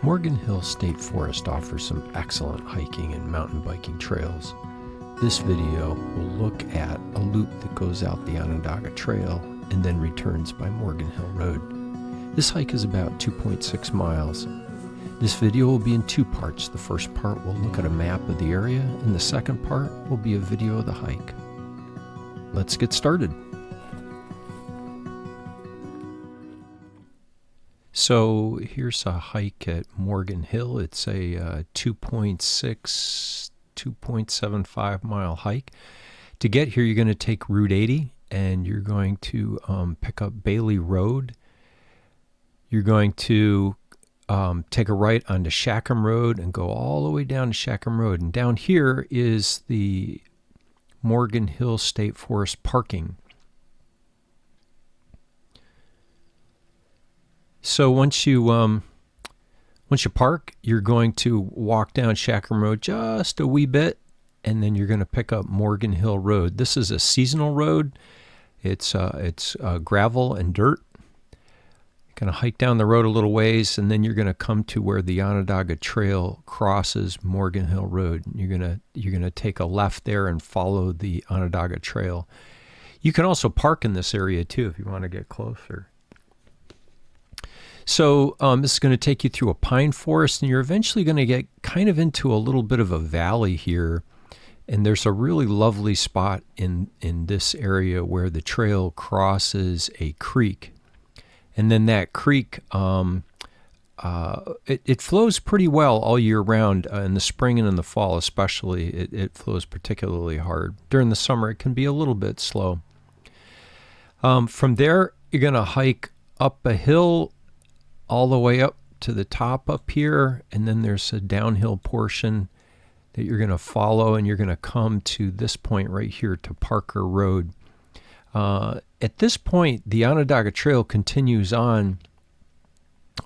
Morgan Hill State Forest offers some excellent hiking and mountain biking trails. This video will look at a loop that goes out the Onondaga Trail and then returns by Morgan Hill Road. This hike is about 2.6 miles. This video will be in two parts. The first part will look at a map of the area, and the second part will be a video of the hike. Let's get started. So here's a hike at Morgan Hill. It's a 2.75 mile hike. To get here, you're going to take Route 80, and you're going to pick up Bailey Road. You're going to take a right onto Shackham Road and go all the way down to Shackham Road. And down here is the Morgan Hill State Forest parking. So once you park, you're going to walk down Shackham Road just a wee bit, and then you're going to pick up Morgan Hill Road. This is a seasonal road. It's gravel and dirt. You're going to hike down the road a little ways, and then you're going to come to where the Onondaga Trail crosses Morgan Hill Road. You're going to take a left there and follow the Onondaga Trail. You can also park in this area too if you want to get closer. So this is going to take you through a pine forest, and you're eventually going to get kind of into a little bit of a valley here. And there's a really lovely spot in this area where the trail crosses a creek. And then that creek, it flows pretty well all year round. In the spring and in the fall especially, it flows particularly hard. During the summer, it can be a little bit slow. From there, you're going to hike up a hill all the way up to the top up here, and then there's a downhill portion that you're going to follow, and you're going to come to this point right here to Parker Road. At this point, the Onondaga Trail continues on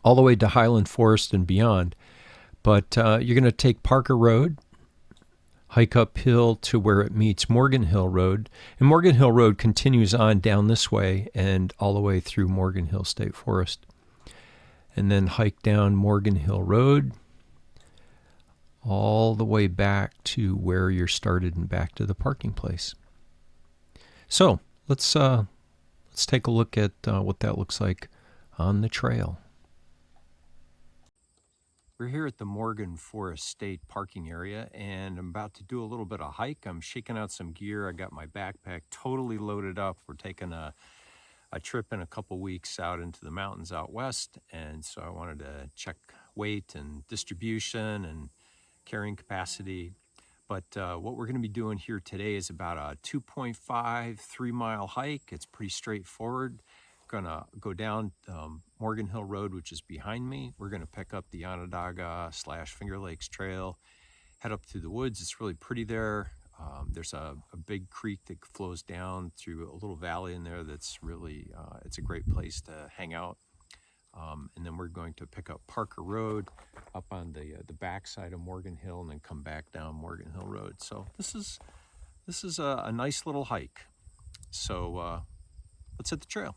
all the way to Highland Forest and beyond, but you're going to take Parker Road, hike uphill to where it meets Morgan Hill Road, and Morgan Hill Road continues on down this way and all the way through Morgan Hill State Forest. And then hike down Morgan Hill Road all the way back to where you're started and back to the parking place. So let's take a look at what that looks like on the trail. We're here at the Morgan Forest State parking area, and I'm about to do a little bit of hike. I'm shaking out some gear. I got my backpack totally loaded up. We're taking a trip in a couple weeks out into the mountains out west, and so I wanted to check weight and distribution and carrying capacity. But what we're going to be doing here today is about a 2.5-3 mile hike. It's pretty straightforward. Going to go down Morgan Hill Road, which is behind me. We're going to pick up the Onondaga/Finger Lakes Trail, head up through the woods. It's really pretty there. There's a big creek that flows down through a little valley in there that's really, it's a great place to hang out. And then we're going to pick up Parker Road up on the backside of Morgan Hill and then come back down Morgan Hill Road. So this is a nice little hike. So let's hit the trail.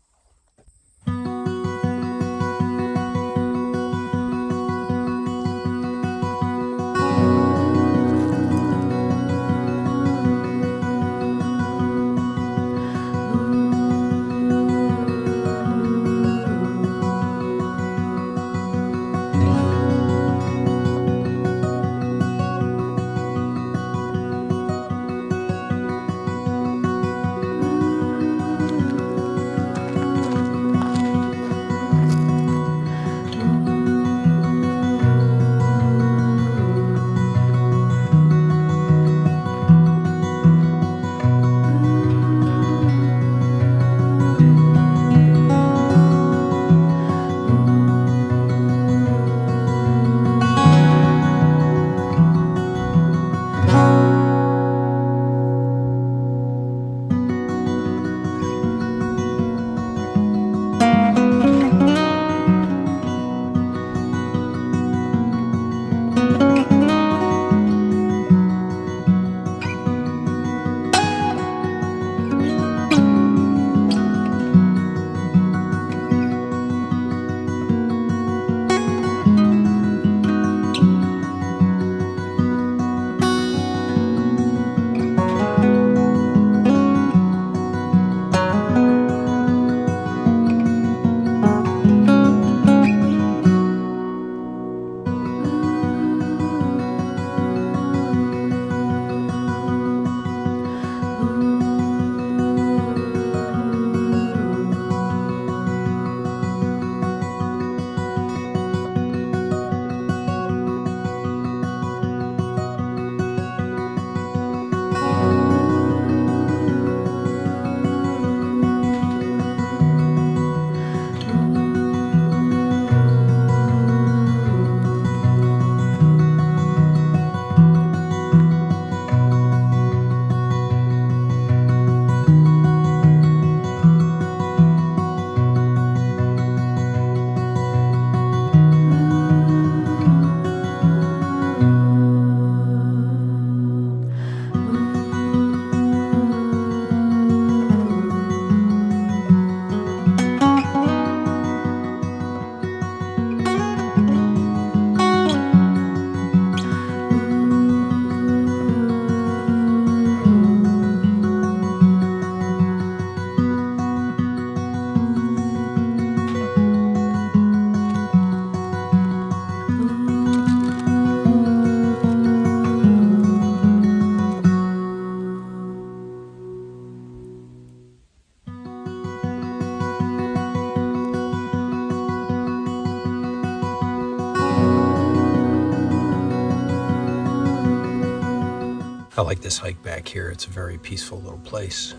I like this hike back here. It's a very peaceful little place.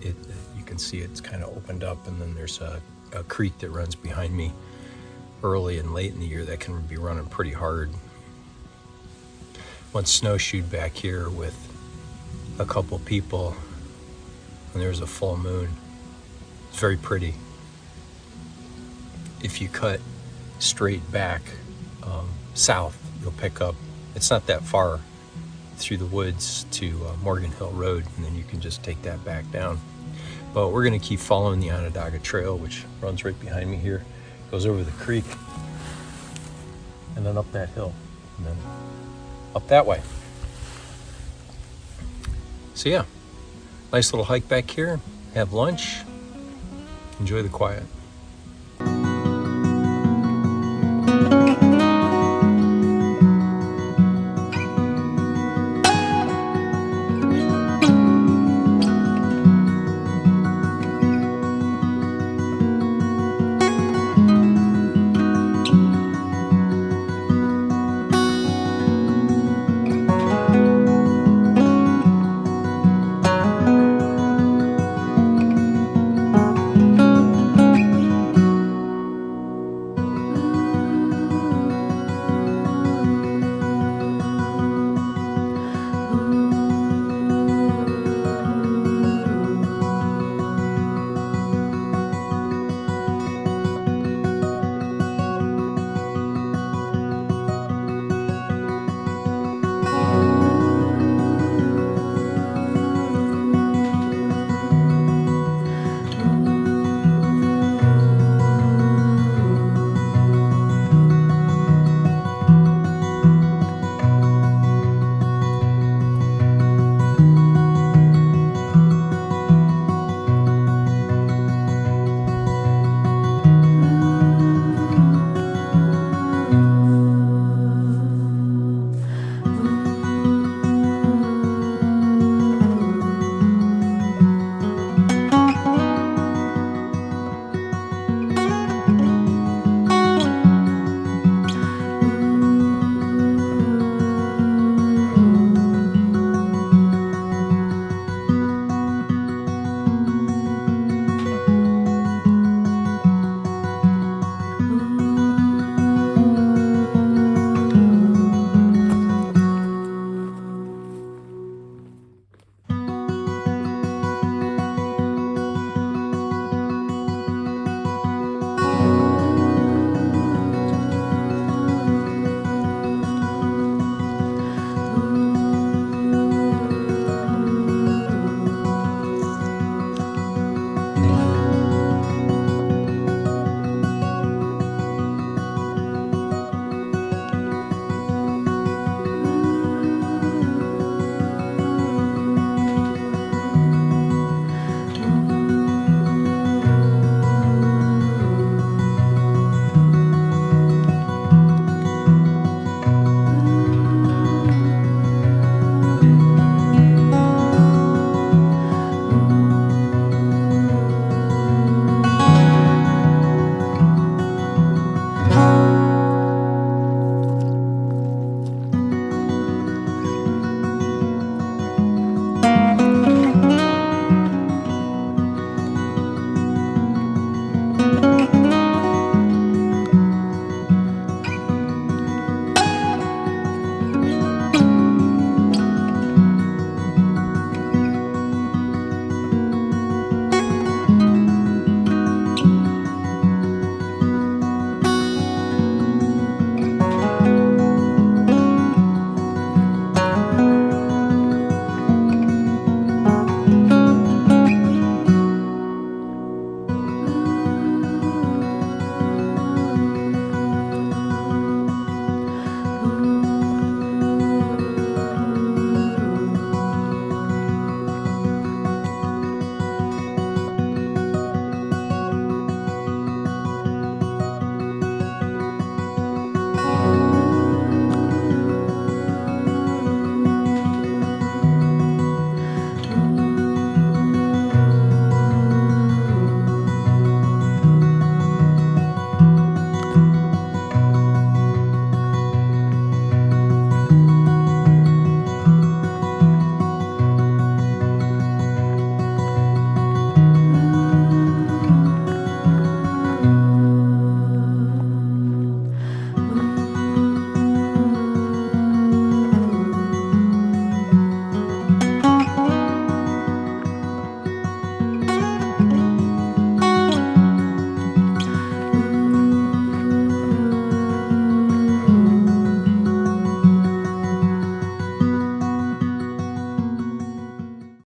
You can see it's kind of opened up, and then there's a creek that runs behind me early and late in the year that can be running pretty hard. Once snowshoed back here with a couple people, and there's a full moon. It's very pretty. If you cut straight back south, you'll pick up, it's not that far through the woods to Morgan Hill Road, and then you can just take that back down. But we're going to keep following the Onondaga Trail, which runs right behind me here, goes over the creek, and then up that hill, and then up that way. So yeah, nice little hike back here, have lunch, enjoy the quiet.